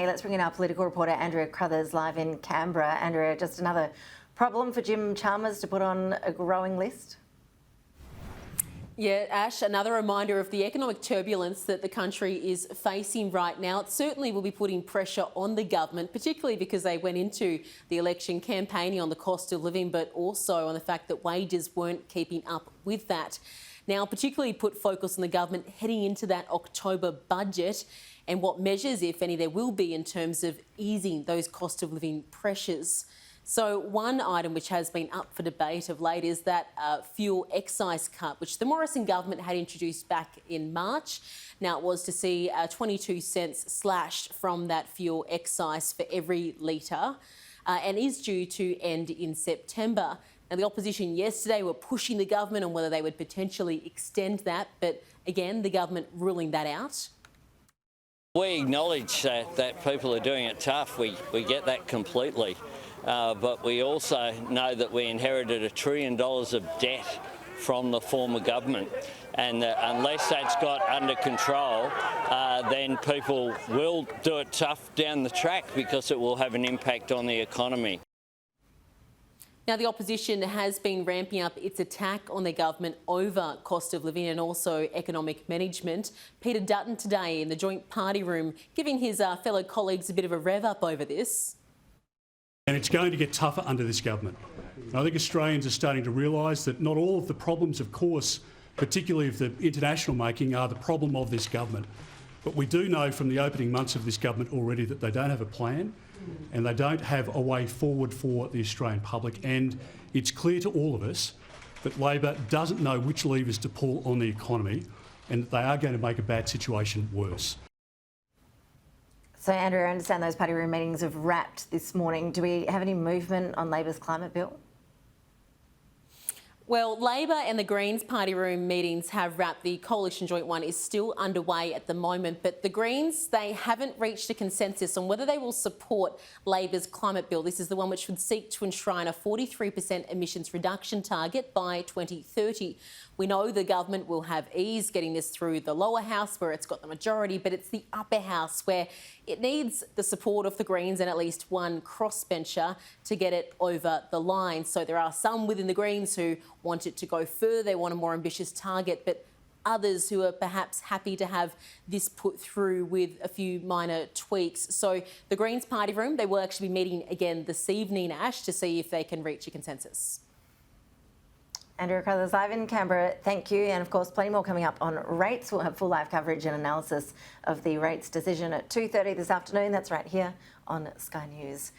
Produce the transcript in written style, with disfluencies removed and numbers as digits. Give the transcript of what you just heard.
Hey, let's bring in our political reporter Andrea Crothers live in Canberra. Andrea, just another problem for Jim Chalmers to put on a growing list? Yeah, Ash, another reminder of the economic turbulence that the country is facing right now. It certainly will be putting pressure on the government, particularly because they went into the election campaigning on the cost of living, but also on the fact that wages weren't keeping up with that. Now, particularly put focus on the government heading into that October budget and what measures, if any, there will be in terms of easing those cost of living pressures. So one item which has been up for debate of late is that fuel excise cut, which the Morrison government had introduced back in March. Now it was to see 22 cents slashed from that fuel excise for every litre and is due to end in September. Now, the opposition yesterday were pushing the government on whether they would potentially extend that, but again, the government ruling that out. We acknowledge that people are doing it tough. We get that completely. But we also know that we inherited $1 trillion of debt from the former government. And unless that's got under control, then people will do it tough down the track because it will have an impact on the economy. Now, the opposition has been ramping up its attack on the government over cost of living and also economic management. Peter Dutton today in the joint party room giving his fellow colleagues a bit of a rev up over this. And it's going to get tougher under this government. And I think Australians are starting to realise that not all of the problems, of course, particularly of the international making, are the problem of this government. But we do know from the opening months of this government already that they don't have a plan and they don't have a way forward for the Australian public. And it's clear to all of us that Labor doesn't know which levers to pull on the economy and that they are going to make a bad situation worse. So, Andrew, I understand those party room meetings have wrapped this morning. Do we have any movement on Labor's climate bill? Well, Labor and the Greens party room meetings have wrapped. The coalition joint one is still underway at the moment, but the Greens, they haven't reached a consensus on whether they will support Labor's climate bill. This is the one which would seek to enshrine a 43% emissions reduction target by 2030. We know the government will have ease getting this through the lower house where it's got the majority, but it's the upper house where it needs the support of the Greens and at least one crossbencher to get it over the line. So there are some within the Greens who want it to go further, they want a more ambitious target, but others who are perhaps happy to have this put through with a few minor tweaks. So the Greens party room, they will actually be meeting again this evening, Ash, to see if they can reach a consensus. Andrea Crothers live in Canberra, thank you. And of course, plenty more coming up on rates. We'll have full live coverage and analysis of the rates decision at 2:30 this afternoon. That's right here on Sky News.